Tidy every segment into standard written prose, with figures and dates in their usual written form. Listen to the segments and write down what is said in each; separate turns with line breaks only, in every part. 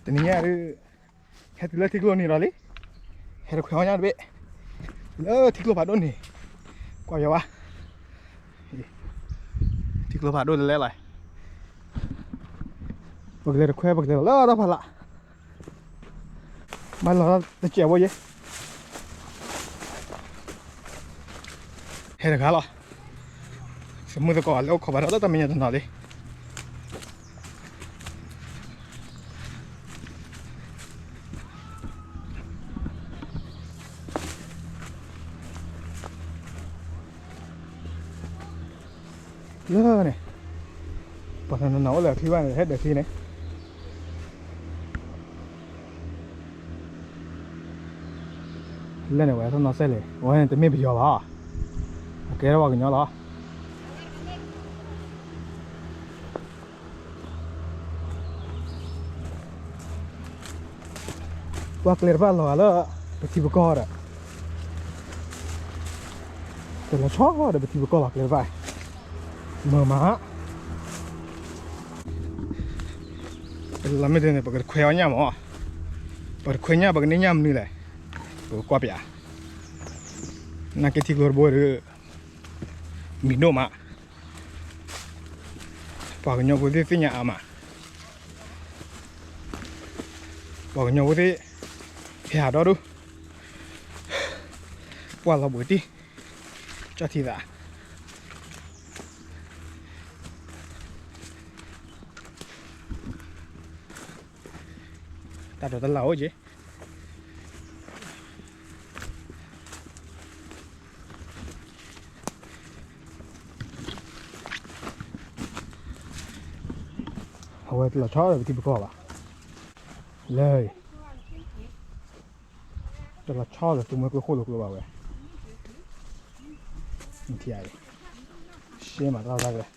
แต่นี่คือเฮ็ดเลยที่กลัวนี่รอเลยเฮ็ดขวานเบ้ที่กลัวผ่าโดนนี่กว่าอย่าวะที่กลัวผ่าโดนเลยอะไรบักเลยแควบักเลยแล้วเราผ่าละมันเราจะเจียวไว้ยังเฮ็ดกันหรอสมมติก่อนแล้วขอบัตรแล้วทำยังไงต่อดิเลิกเนี่ยปะนั้นหนาวเลยที่ว่าเฮ็ดเดี๋ยวที่ไหนเล่นเอาไว้ต้องนอนเสร็จเลยวันนี้จะไม่ไปยอมหรอโอเคแล้วว่ากันยอมหรอว่าเกลือบ้านเราแล้วไปที่บุกอร์อะแต่เราชอบว่าเดี๋ยวไปที่บุกอร์เกลือไปเมื่อมาเราไม่ได้เนี่ยปกติคุยเอาเนี่ยมั้งปกติคุยเนี่ยปกติเนี่ยมันนี่แหละปกติกว่าเปียนักเก็ตที่กลัวบัวหรือมีโนมาปกติเนี่ยปกติสิ่งเนี่ยอามาปกติเนี่ยปกติเฮียดอดูว่าเราปกติจะที่ไหนแต่ตัวตลาดโอ้ยเอาไว้เราชอบเลยที่บุกอบอ่ะเลยแต่เราชอบเลยตัวมันก็โคตรลุกเลยว่ะเว้ยนี่ที่ไอ้เชี่ยมาเราได้เลย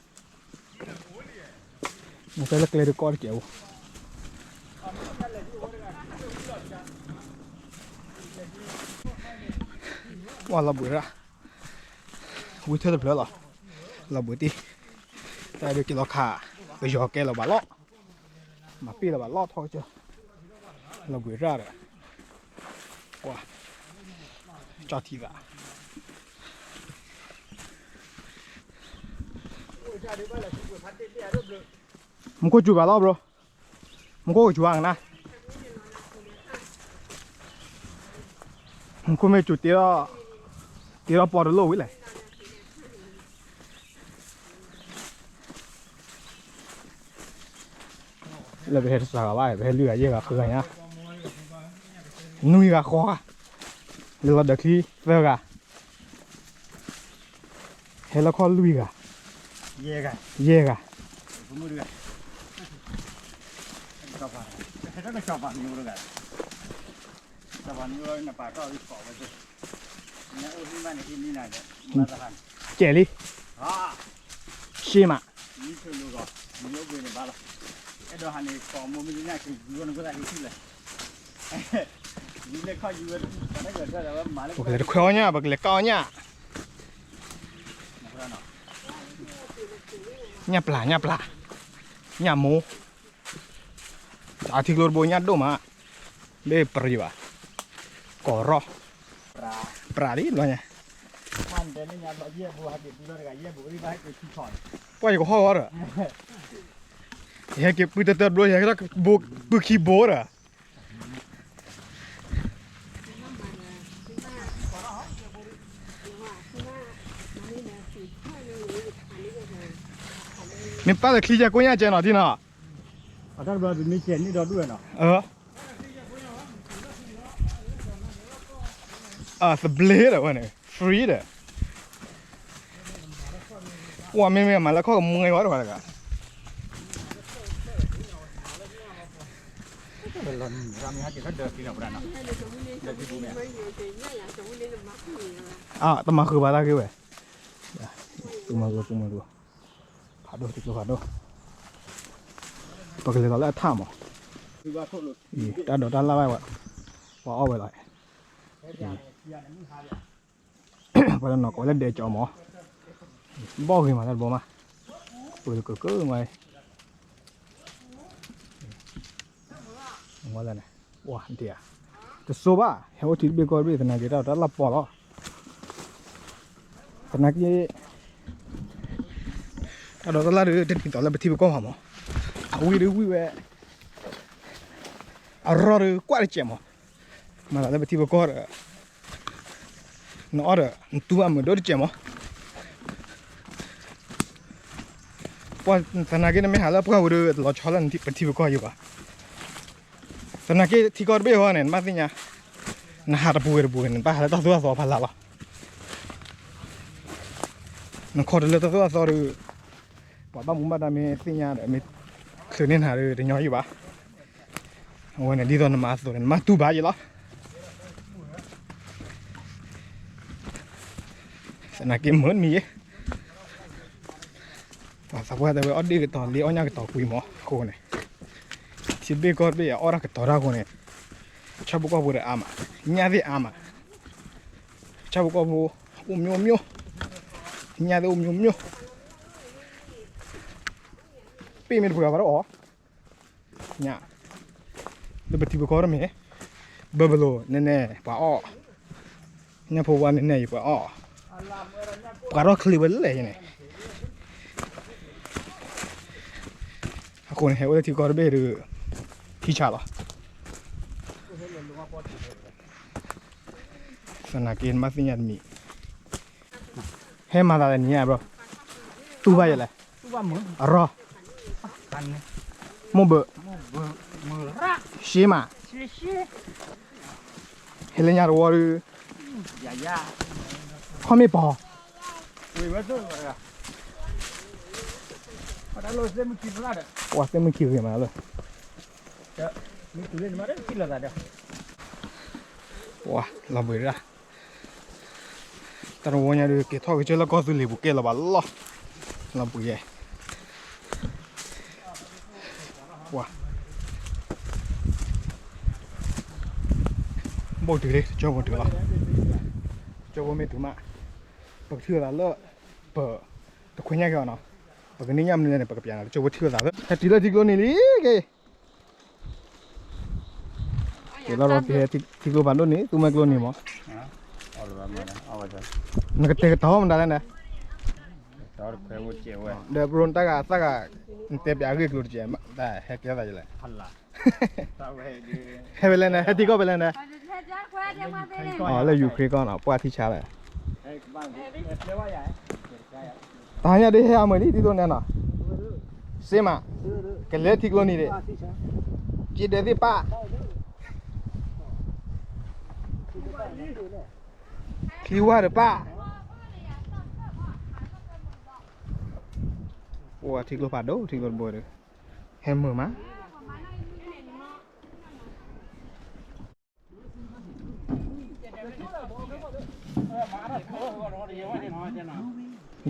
มันเป็นเล็กเลยก้อนเกี่ยวว่าเราบุญละวิเทอร์เพลอหรอเราบุญตีแต่เดี๋ยวกินเราขาไปยอแกเราบาล้อมาปีเราบาล้อทอดเจ้าเราบุญละเลยว้าจอดทีละมึงก็จูบาล้อ bro มึงก็จูบอ่างนะมึงก็ไม่จูบตีเราปอดโลวิเลยเราไปเห็นสาวว่าไปเห็นเรือเยอะกับคือไงนะนุ่ยกับคอเรือเด็กที่เรือกับเห็นแล้วคอลุยกับเย่กับผมมือเรือชอบป่ะถ้าไม่ชอบป่ะมีมือเรือกับชอบป่ะมีมือเรือป่าก็รีบเกาะไว้สิเนี่ยโอ้ที่บ้านที่นี่น่ะมาตรฐานเจลี่ชิมะนี่คือลูกอ่ะมีเยอะเกินไปละไอ้ดอกฮันนี่ของมันไม่ได้คือยูนก็ได้ที่เลยยูเล็กข้าวยูตอนนั้นเกิดก็แต่ว่าหมาเล็กบอกเลยข้าวเนี่ยบอกเลยข้าวเนี่ยเนี่ยปลาเนี่ยหมูอาทิตย์ลโบเนี่ยดูมาเบ้ปรีวะก่อรอปลาดิอะไรเนี่ยท่านเดินเนี่ยเราเยี่ยมบัวติดดูเลยกับเยี่ยมบัวที่บ้านคือขี้ถอนว่าอย่างก็ห่อเหรอเฮ้ยเก็บปืนเตอร์ด้วยเฮ้ยก็บุกขี้โบร์อ่ะมีป้าจะขี้จะกุ้งย่างเจนหรอที่น่ะท่านบอกมีเจนนี่ดอด้วยเนาะสเปรย์เหรอวะเนี่ยฟรีเด้อว่าไม่มาแล้วเขาก็มึงไงวะหรอกันรำยังไงก็เดินที่ไหนบ้างเนาะเดินที่บูเนี่ยตมาคือบาลากี่เว้ยตัวมาดูผ่าดูติดตัวผ่าดูปกติเราเล่นท่ามอ่ะด้านล่างไว้วะว่าเอาไว้เลยพอเราหนอกก็เล่นเดจอหมอบ่ขึ้นมาแล้วบ่มาเปิดก็ไง
ว่าแล้วนะว้าเดี๋ยวจะโซบ้าเฮาที่เบกอร์บีแต่นากีเราลับปอลแต่นากีเราตลาดเด็ดกินต่อแล้วไปที่เบกอร์หอมเอาวิววิวอร่อยกว่าเจียมมาแล้วไปที่เบกอร์นอร์ตัวมันโดนเจียมพอแต่นากีนั้นไม่หาแล้วพวกเราดูเราชอบแล้วที่ไปที่เบกอร์อยู่ป่ะแต่นักที่กอดเบี้ยหัวเนี่ยมาสิเนี่ยน่าหาบุยเนี่ยป้าแล้วตัวสอบพันละวะนักขอดเลยตัวสอบดูป้าบ้ามุมบ้าดามีสิเนี่ยเดี๋ยวมีคืนนี้หาดูเดี๋ยวย้อยอยู่ป่ะวันนี้ดีตอนมาสุดเนี่ยมาตู้บ้าอยู่แล้วแต่นักเหมือนมีป้าสักวันแต่ว่าอดีตตอนเลี้ยงเนี่ยก็ต่อคุยหมอโคนเนี่ยชิบเบกอร์เบี้ยอรักต่อรักคนเนี่ยชาวบุกบุรีอามาเนี่ยที่อามาชาวบุกบุมิวเนี่ยที่มิวปีมีผู้ใหญ่บ้าอ๋อเนี่ยเดี๋ยวไปที่บุกอร์มีบับเบิ้ลเนี่ยป้าอ๋อเนี่ยพวกวันเนี่ยอยู่ป้าอ๋อป้ารอคลีเวลเลยเนี่ยคนเฮลที่กอร์เบี้ยหรือที่ชาลสนาเกณฑ์มาสิยันมีให้มาอะไรเนี่ยบรอตู้ใบอะไร
ตู้ว่ามือ
รอ
กัน
โมเบ
มือรัก
ชีมาเฮเลนยาร์วอร์
ยา
เขาไม่พอ
วิ่งมาสู้เลยอ่ะพอได้รถเส้นมันกินแล้วเด้อ
ว่าเส้นมันคิวกันมาเลย
มีตัวเล่นมาได้กินแล้วเด้อ
ว้าลำบากละแต่เราวันนี้ดูเกทอกเจอแล้วก็สุดเลยบุกเกลบ้าล้อลำบากเย่ว้าบ่ถือเลยเจ้าบ่ถือละเจ้าบ่ไม่ถือมาปักถือละเลอะเปิดตะคุยยังไงกันเนาะปักนี้ยามนี่เนี่ยปักเปียนะเจ้าบ่ถือละเลอะแต่ทีละทีก็นี่ลิเกเดี๋ยวเราไปที่กลุ่มบ้านนี้ตัวมันกลุ่มนี้มั้ง
เอาเลยมาเอาไปจ้ะ
นักเตะท้อมันได้แล้วนะ
ท้อเพื่อวุ้นเจียวเว้ย
เดี๋ยวบรูนตากาเตะไปอากิกลุ่มเจียวได้แฮกยังไงเลย
ฮัลโหลตาเว้ยดี
เฮ้ยไปเลยนะเฮ้ยที่ก็ไปเลยนะอ๋อแล้วอยู่ครีก่อนอ่ะปวดที่ชาเลยตายเนี่ยได้เฮ้ยเอาเหมือนนี่ที่ตัวนั้นน่ะเสียมาเกลือที่กลุ่มนี้เลยจีเดที่ป้าคิดว่าหรือป้าโอ้ทิ้งรถป่าดูทิ้งรถบัวเลยแฮมเมอร์มั้ย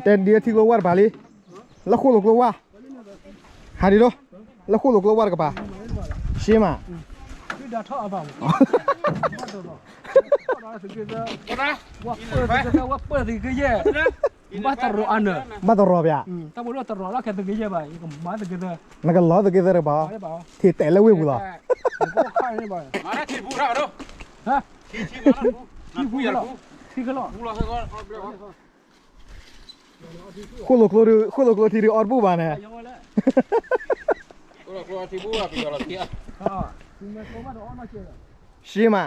เต้นเดียทิ้งรถวัดป่าลีแล้วคู่หลกรถว่าหาดีดูแล้วคู่หลกรถวัดกับป่าเชี่ยมา
เดี๋ยวท่อบ้างว่าเปิดสิคือแย่มาตรออันเนอ
มาตรอเปีย
ถ้าบอกว่าตรอแล้วแค่ตัวแย่ไปก็มาตะกี้เนอ
นักล้อตะกี้เลยบ่ที่แต่ละเว้ยบุล่ะ
ก็ข้าวนี่บ่มาที่ผู้เราดูฮะที่ผู้เราที่ก็หรอผู้เราก็
คู่หลกรถที่ออดบูบ้านเนี่ย
คู่หลกรถที่บูอ่ะพี่เราเที่ยว
ชิมา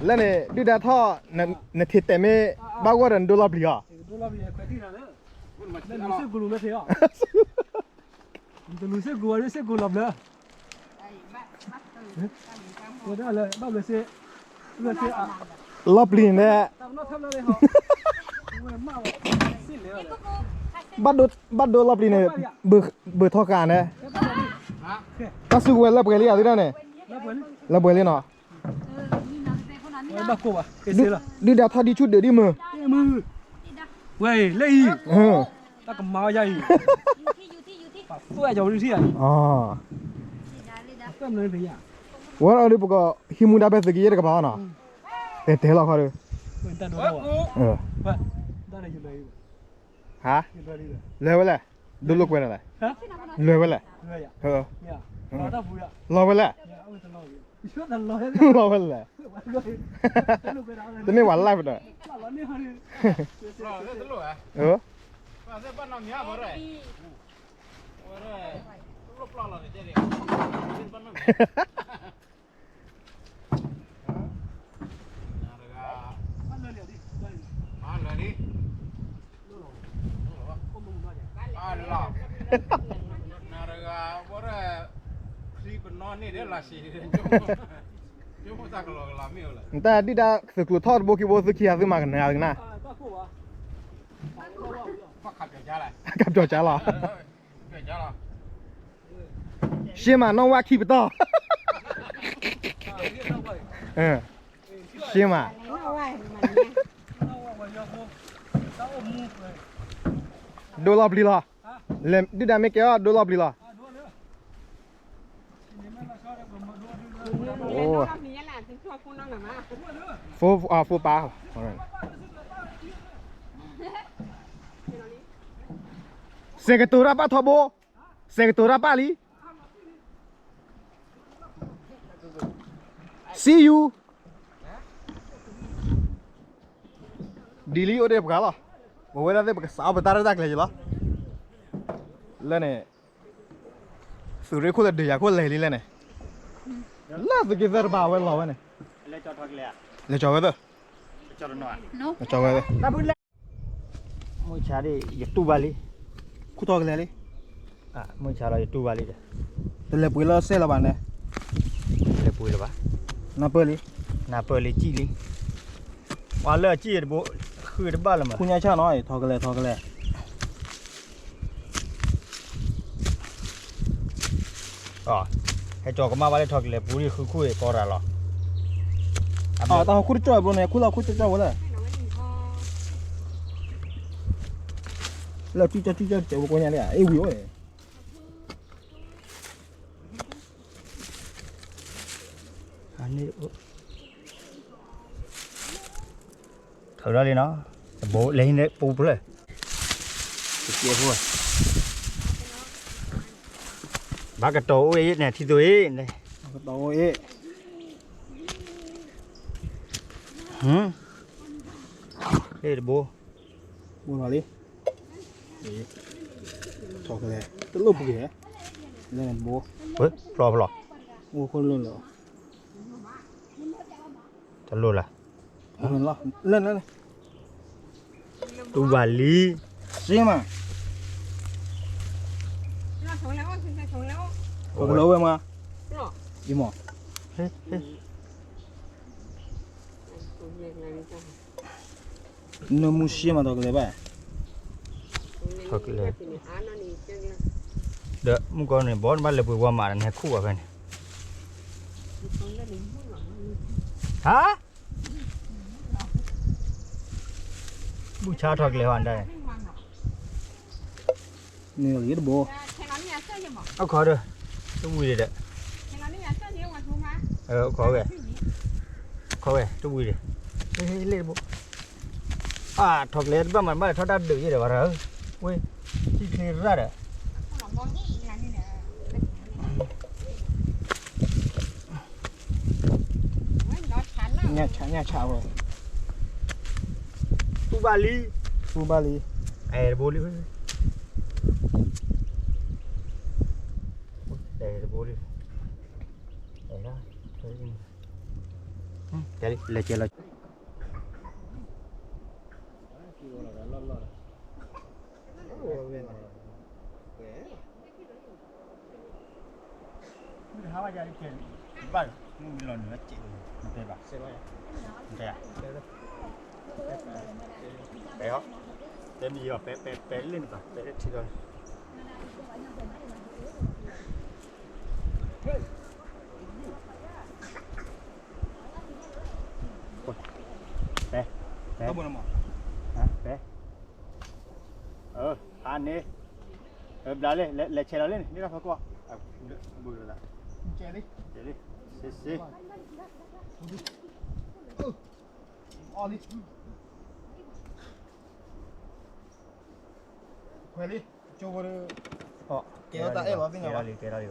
แล้วเนี่ยดูดาท่อในทิศแต่ไม่บ้าวรันดูลับลีอ่ะ
ดูลับลีแค่ที่นั่นเลยนั่นรู้สึกกูรู้ไม่ใช่อ่ะรู้สึกกูรู้สึกกูลับเลยเดี๋ยวเลยบ้าเลยสิเลยสิอ่ะ
ลับลีเนี่ยบัดดูลับลีเนี่ยเบอร์ท่อการเนี่ยถ้าซื้อเวลลับเกลี่ยที่นั่นเนี่ยลับเกลี่ยเนาะดูดาวท่าดีชุดเดี๋ยวดิมือ
เว้ยเลยตากมาใหญ่ตัวใหญ่อยู่ที่
อ๋อ
ก็เลยไปอ่ะ
ว่าเราดูพวกฮิมุดาเบสกี้เด็กกับบ้านอ่ะเตะหรอเขาดู
ได้เลยอยู่เลย
ฮะเลยไปเลย ดูลูกเป็นอะไร
ฮะ
เลยเป็นอะไร
เฮ้ย
เออ
เนี่ยรอตะบุยอ่ะ
รอเป็นอะไร
เนี่ยเอาไปตลอดอยู่ช่วยตลอดเลย
รอเป็นอะไร
ลูกไปเอาเลย
จะไม่หวานไล่ไปเลย
รอเนี่ยฮะนี่
Lo, itu lo ya.
เออ
Pasal apa namanya boleh? Boleh. Lo pelan ni jadi. Ini apa namanya? Narga.
มันเลยดิได้
Mana ni?
ข้อมูลมาจาก
Allah. Narga boleh. Si benar ni dia lah si. Cuma tak kalau lami lah.
แต่ดิดาสกุลทอดโบกิโบสกีอาซึมากันนะกันนะ
ก็คู่วะ
Pak kat jalan.
กับจอจ้าหรอ
Kat jalan.
เชี่ยมาน้องว่าขี้ไปต่อ
เรียกเราไป
เออเชี่ยมา
เอาไว้มันเนี่ย
เราว่าอย่าโมเราอมมุกเลย
โดรอบลีลาเลมดิดาไม่เกี่ยวโดรอบลีลา
ดูเลยนี่มันมาชอบแบบมาดู
โอ้
รอบนี้แหละถึงชอบคุณน้องหน่อยมา
โฟปลาเซกตูราปาทอโบเซกตูราปาลี see you ดีลีโอเดบกาล่ะบ่เวลาเดบกสาวบตาระดักเลยจิล่ะแล้วเนี่ยสุริคุลเดียคุลเลยลีแล้วเนี่ยล่าสุดกิซาร์บาเวลล่ะวะเนี่ย
เลยจอดทักเลยอ่ะ
เลจอเวเดอ
จอดหน่อย
เลจอเวเดอ
ตาบุญเลยมือชาดิอย่าตู้บาลี
คุตอกเลยลิ
อ่ะมือชาเราอย่าตู้บาลีจ้ะ
แต่เลยปุยละเซละบานเนี่ย
เลยปุยเลยปะ
นาเปลี
นาเปิดเลยจี้เลยว่าเลิกจี้เดี๋ยวคือเดี๋ยวบ้าละมั้ง
คุณยายชาน้อยทอกเลยทอกเลย
อ๋อให้จอก็มาว่าเลยทอกเลยปุยคือคุยก่อระหรอ
อ๋อตาคุดจ่อยบนเนี่ยคุดเราคุดจ่อยวะเลย
ให้น้องไม่ถึงคอ
แล้วจี้จ่อเจ้ากูเนี่ยเลยไอ้วิวเอ้ย
อันนี้เท่าไรเลยเนาะโบเลยเนี่ยปูเลยเกี่ยวหัวบากระโตเอ้ยเนี่ยที่ตัวเองเนี่ย
ก็โตเอ้ย
เฮ้ยโบ
บุญมาลิทอกเลยตลุบกี่เล่นโบ
เฮ้ยปลอบหรอ
โอ้คนเล่นเหรอ
จะรู้ล่ะ
เล่นเหรอเล่น
ตูบาลี
เสียมา
เราชงแล้วถึงจะชงแล้ว
โอ้โหเว้ยมา
หรอ
อีหมอ
เฮ้ย
ตัวเล็กเลยจ้ะ
นมุเสียมาทอกเลยไป
เป็นอาโนนี่จังเลย
เด้อมึงก่อนเนี่ยบอลบ้านเลยปุยว่ามาเนี่ยคู่กัน
ชงแล้วหนึ่งหัว
ฮะบูชาทอกเลยวันได้
นี่หลีดโบ
แค่นั้นเนี่ยเสื้อยังบอก
เอาขอเด้อตู้บุยเด้อ
แค่นั้นเนี่ยเสื้อที่วันทุ่งมา
ขอเว้ยตู้บุยเด้อเฮ้ยเล่นบุทอกเล่นบ้านมันบ้านทอดดัดดื้อเด้อวะเหรอเว้ยที่นี่รัดเด้อ
หลงมองนี่อีกแล้วนี่เนี่ยเว้ยรอฉันแล้ว
เนี่ยชาเว้ย
ตูบาลี
ฟูบาลี
ไอ้โบลีเว้ยไอ้โบลีไอ้ละเฮ้ยเดี๋ยวเลยเจอเลย ไม่ทำอะไรเก่งบ้านมึงมีหล่อนเหนือจิ๋วมันเป็นแบบเสียไหมมันเป็นอะเป๊ะเหรอเต็มยี่ห้อเป๊ะเล่นป่ะเป๊ะที่โดนเป๊ะ
ต้องบุญมา
ฮะเป๊ะทานนี่ได้เลยเชลเล่นนี่เราพักว่าบุญละ
เจลิ
เดี๋ยวดิสิ
ออลิเควลิ 저거를
어.
깨웠다 해봐, 그냥 봐.
깨라리.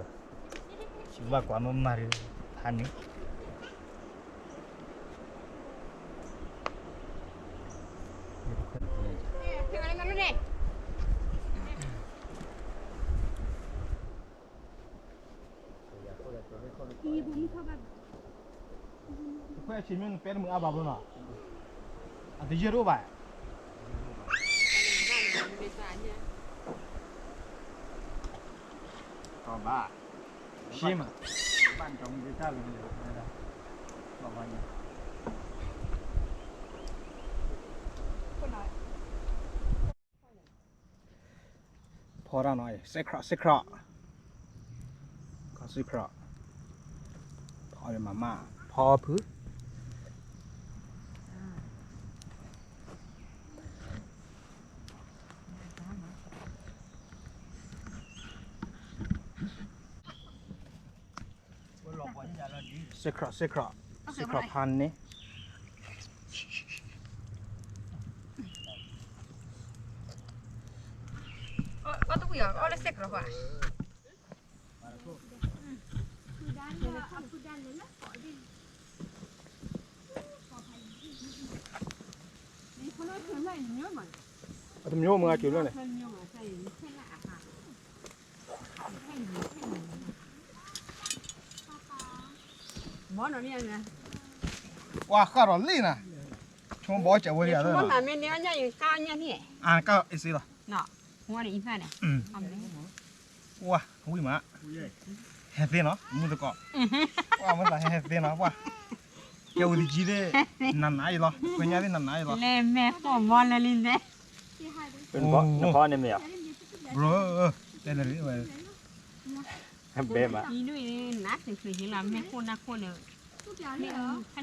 지금 막 과문 말이 하니.
Tengok dulu deh. Ibu ni kau bab.
그야 지면 빼는 거 아봐 보나. 아, 뒤지로 봐.
Còn ba.
심.
Ban trong cái cha luôn rồi. Bảo bao nhiêu?
พอraหน่อยเซคราขอเซคราพอเลยมาม่าพอพื้นเซคราพันนี่
Oh tu ya, oh lesek roh. Ni kalau tu lain nyaman.
เอาทำโยมมึงอาจิ๋วเลย
Mana ni anya?
ว้าข้ารอลี่นะช่วงบ่อยจะวันเดียวเลย
Mana
นะ
ni anya yang kau anya ni?
อ่าก็ไอ้สิล่ะ
Nak, gua ni infan dah.
ว้าวิ่งมาแฮปปี้เนาะมึงตะกอว้ามันละแฮปปี้เนาะว้าเกี่ยวกับจีเดนันไหนล่ะเป็นยังไงนันไหนล่ะ
Le me ko mana ni deh.
เป็นเพราะเฉพาะนี่มั้ยอ่ะ
bro เดี๋ยวเลยเว้ย
เบ้มา
Ini ni nak sih hilang me ko nak ko ne. Ni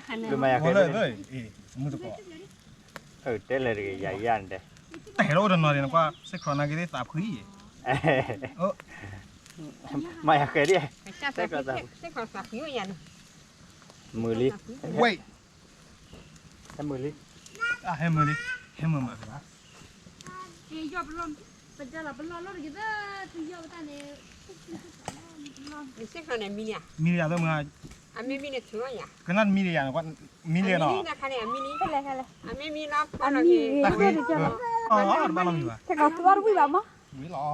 kan
คือมาอยาก
โอ้
เห็น
เลยเอ้มึงตะกอ
เต้เลยใหญ่ยันเด้
แต่เราเดินมาเดี๋ยวกว่าเซ็กครอนากิเดตาพื้นเออ
มาอยากเห็นดิ
Saya kau sak yo ya.
มือลิ
เว้ย
ถ้ามือลิ
อ่ะให้มือดิให้มือมาสินะ
Eh, yo belum berjalan belum lor gitu. Tu yo tadi.
Ni saya kau mini ah.
มีเรียด้วยมึงอ่ะ
Ami mini tu ya.
ก็นั่นมีเรียกว่ามีเรียเนาะ
Mini nak kan ami ni.
Kale kale.
Ami mini nak kan lagi.
ตะกี้อ๋อบ้านเรามีวะ
Tengok keluar wih bama.
มีหรอ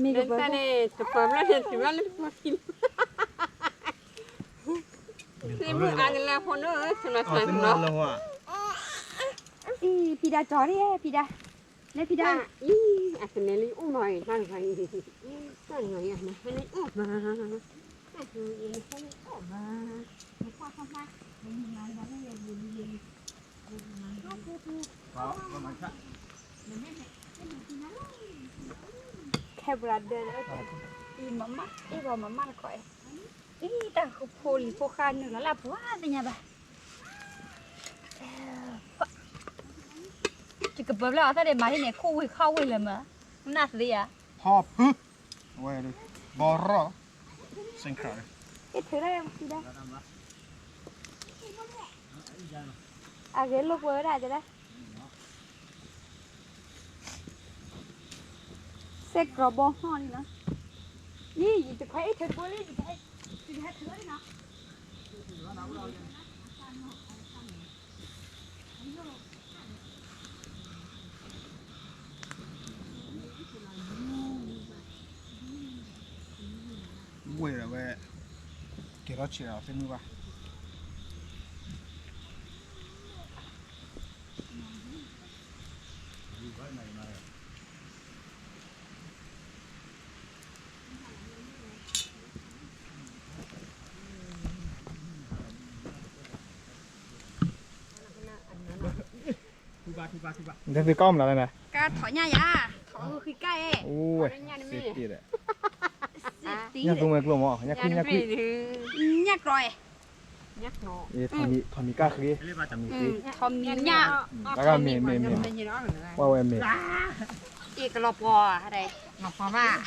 Mi
Dan sana cepat lah dia jual makin. Semu angin pun sudah
อ๋อ
sana.
เส้นมันเลยว่ะ
Ih, pida cari pida. Le pida.
Ih, akan neli umai kan kan. Kan ya, neli umai.
Kayak brother. Ih, mama kok. Ih, tak poli pokan nữa là quá tanya ba. Chỉ cần bấm là để mà thế này khu thì khâu là mà. Nát gì à?
พอพึ่เว้ยเลยบอรอเส้นครอ
Cái thứ này em pida. À cái lúc vừa ra rồi đấy. Xe cỏ bò hòn nữa. Đi gì thì phải thật bữa đi thì hết thứ đấy nó.
왜 왜? 그렇지요. 생각. Thế thì com là đây này.
Cá thỏ nha ya. Thỏ khi cay ấy.
Ui, xịt tiệt đấy.
Tí
Nhắc
đấy.
tung mày mỏ, nhắc quy.
Nhắc rồi.
Nhắc nó.
Ê, thằng mì cá khỉ.
Thỏ mì nha.
Daga mì. Wow, em mì.
Ý cái lò bò ở đây.
Ngọc Hoa ba.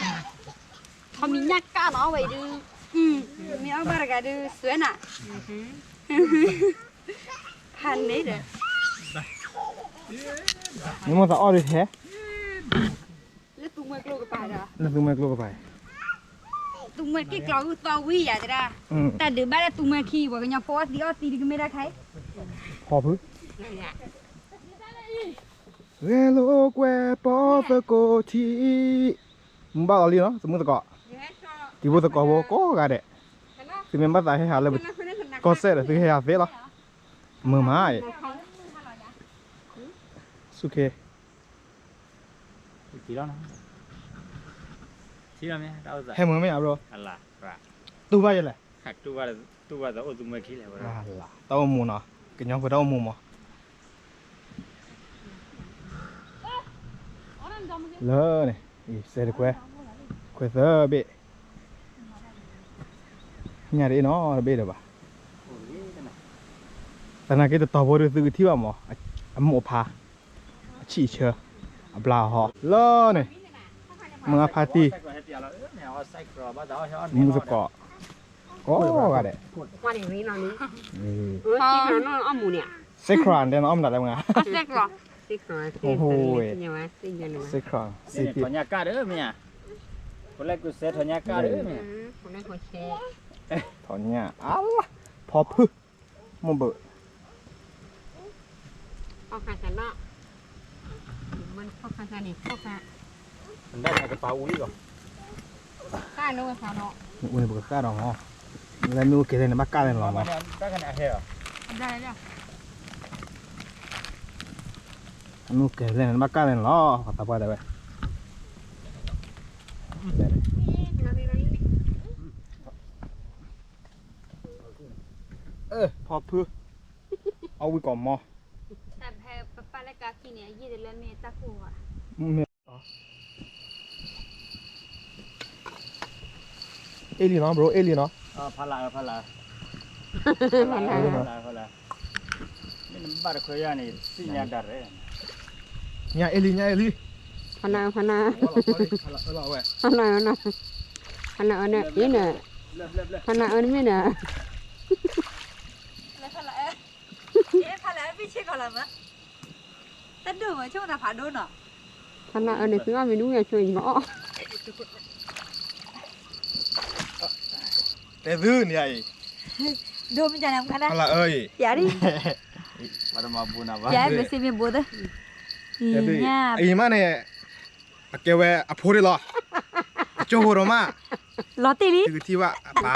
Thỏ mì nhắc cá nó vậy đi. Mì ăn bả cái đi xuyên à. Hành đấy đấy.
Nhưng mà sao ở đây thế?
แล้วตุ้งเมื่อกลัวกับป่าเด้อ
แล้วคือไม่กลัวไป
ตุ้งเมื่อกี้กลัวกูตัววิ่งอ่ะจ้ะแต่เดี๋ยวบ้านตุ้งเมื่อขี้ว่ากันยังพอดีตีดีก็ไม่ได้ใคร
พอพื้นเวโลแกวปอตะโกทีมึงบ้าอะไรเนาะสมมติตะกอที่พูดตะกอบอกก็กันเด็คือมันภาษาให้หาเลยก็เสร็จคือให้หาเสร็จหรอมือไม้สุเค
chỉ đó nó chỉ là mấy đâu rồi
ให้มือไม่เอาบร
là ra
ตู้บ้ายังไง
hạt tu vào đó tụi mày khí lại rồi
ล่ะเต้าหมูเนาะกินยังเพื่อเต้าหมูมั้งเลยนี่เสร็จแล้วเเสือเบะเนี่ยดิเนาะเบะเดี๋ยวป่ะแต่นั่นก็จะต่อบริสุทธิ์ที่ว่าหมอหมูพาฉีเชื่อปลาหอเลยนี่มึงอาพาตีมึงจะเกาะก็กันเด็
ว่าอย่างนี้นอนนี้
นี่
ที่นอนอ้อมหมูเนี่ย
เซครานเดี๋ยวน้องอมดัดอะไรมึงอ่ะ
เซ็กหรอ
ที่นอน
โอ้โห
ยังไงสิ่งยังไง
เซครานซี
Nè,
พี
thằng nhà ca đứa mẹ có lẽ cứ xét thằng nhà ca đứa mẹ
คนนั้นคนแชร์
ถอนเนี่ยอ้าวพอพึ่มึงเบื่อ
พ่อค้าจะเนาะมันพ่อค้านี่พ่อค้า
mình đây là cái tàu uống rồi
ข้าโน้ตเขาเนาะ
มึงเบื่อก้าดองฮะแล้วนูเกลียดในบ้านก้าเลยหรอ
mà các cái này heo
ได้แล้ว
นูเกลียดในบ้านก้าเลยหรอขอตาบ้าได้ไหมพอพึ่เอาไว้ก่อนมอ
แต่แพ้ปลาเล็กกาขี้เนี่ยยี่เดือนเมตาคูอ่ะ
เอลีเนาะ bro เอลีเนาะ
phá lại phá lại nên bắt được khơi này xí nhà đặt đấy
เนี่ยเอลีเนี่ยเอลี
พนาพนา
เอาไว้
พนาเนี่ยนี่เนี่ยพนานี่เนี่ย
แล้วพาละพาละพี่เช็คก่อนละมั้ยแต่ดูมาช่วงตาผาโดนเนาะ
พนาเนี่ยคือว่าไม่รู้อย่าช่วยหมอ
แต่ดื้อเนี่ย
โดนมันจะนำกันนะ
อะไรเอ้ย
อย่าดิ
bắt đầu mà buồn à
อย่าไปเสียเมียบัวเด้อเนี่ย
ไอ้มาเนี่ยเกวอพูดเลยหรอโจโหรมา
ล้อตีลิ
คือที่ว่าปา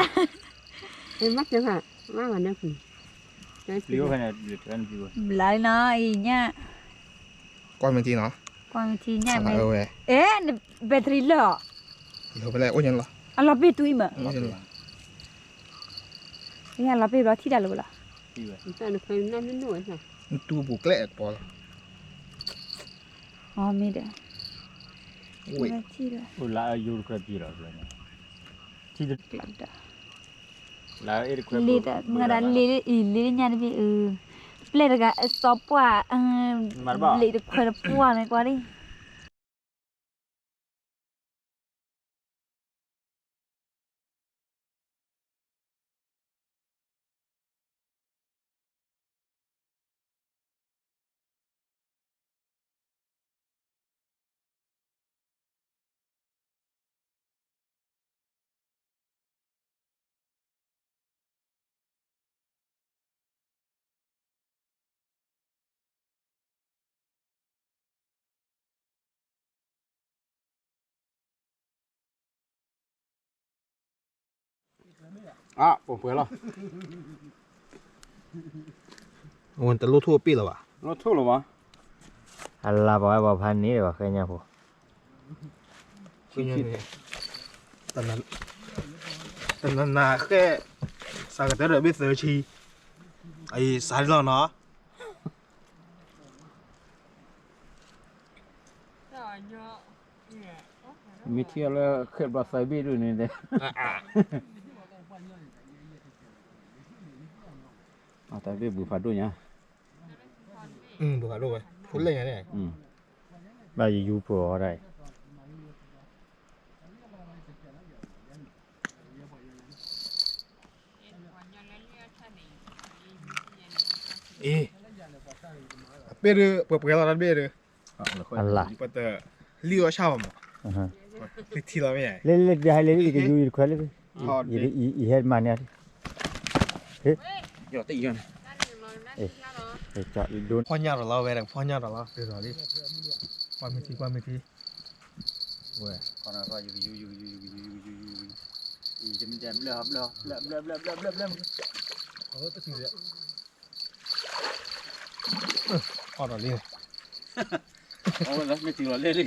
เอ็มมัดจังค่ะมาวันนี้คุณ
liu cái này liu cái này liu
หลายเนาะอีเนี่ย
ก้อนเป็นทีเนาะ
กวางทีเนี่ย
อะไรเอ้ย
เอ๊ะแบตเตอรี่เหรอ
เดี๋ยวไปเลยโอ้ยังเหรอ
อ่ะเราไปตุ้ยมั้ย
โอ้ยังเหรอ
เนี่ยเราไปรอที่ดาลูล่ะ
liu
แต่เคยนั่นนู่นค่ะ
ตู้บุกเละปอ
อ๋อมีเด้อ
โอ้ย
ที่เลย
ủa là yêu cái gì rồi rồi chỉ được
กลับด้อ
là yêu cái
ลีดมึงอะลีเนี่ยนี่เปลดกะสอบป่ะลีดควรป่ะไหมกว่าดิ
อ่ะผมเปิดแล้ว
โอ้ยแต่รู้ทั่วปีแล้ววะ
รถทั่วหรอวะ
Allah bảo phan ní rồi cái nhà phụ
คือยังไงตอนนั้นนะแค่สักแต่เรื่องไม่เสือชีไอ้สายเราเนาะ
มีเที่ยวแล้วเคยบาใส่บีด้วยนี่เด้เอาแต่บีบุฟาด้วยเนี่ย
บุกเข้าไปพูดเลยไงเนี่ย
บาอยู่ผัวอะไร
เอ๊ะเบรเปิดเผยเราดันเบร
Allah
ปัตเตอร์ ลีอ๋อชอบมั้ง
aha
ลิทีละไม่ใช่
le de hai le ke yu khwa le
อ๋อ
i head man ya
有的一样。
cho đun
พ่อญาติเราเว้ยพ่อญาติเราเดี๋ยวดิความไม่ที
ôi con nào coi yu ý cho mình chém lợp
อ๋อเราเรียก
Ôi là mấy tiểu lên đi.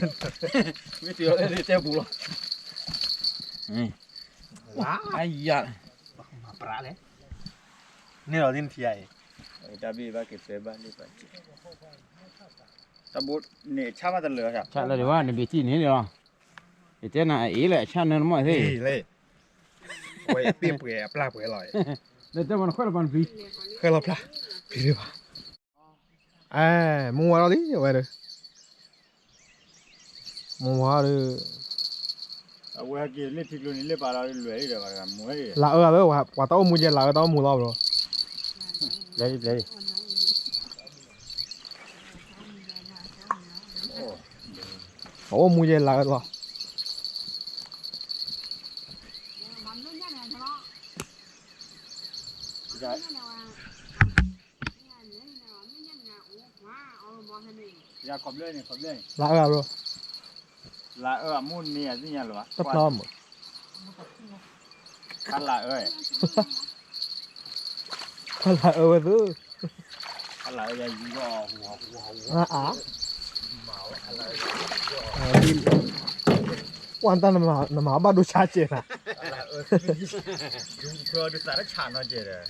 Mấy tiểu lên đi theo bù rồi. Ai da.
มาปลาเลยนี่เราเล่นทีไอ
ta bị ba kịp tới ba đi phải ta bút nè cha mà ta lừa chả
Chả là điều này bị chi này rồi. Thì thế này ý lại chả nên mọi
นี่
thế.
เลยโอ้ยเปรี้ยวเปื่อยปลาเปื่อยอร่อย
Để cho mình khoe là bằng vị.
เคยเราปลาพี่ดีป่ะมัวเราดิเอาไว้เลยมัวเลย
ôi kia lên thịt luôn lên bà rồi lưỡi rồi bà làm muối
ลาแบบว่าต้องมูเย็นลาก็ต้องมูเราหรอ
lấy
โอ้มูเย็นลาก็ต้อง
ra cọp lên
ลาก็หรอ
là muôn nè gì nhà rồi
ตับพร้อม
ăn lại ơi
ก็ลาไปซื้อ
ăn lại ơi gì gò
ดินวันตั้งน้ำหมาบ้าดูชาเจนะ
dùng cơ được xả đất chản nó chứ đấy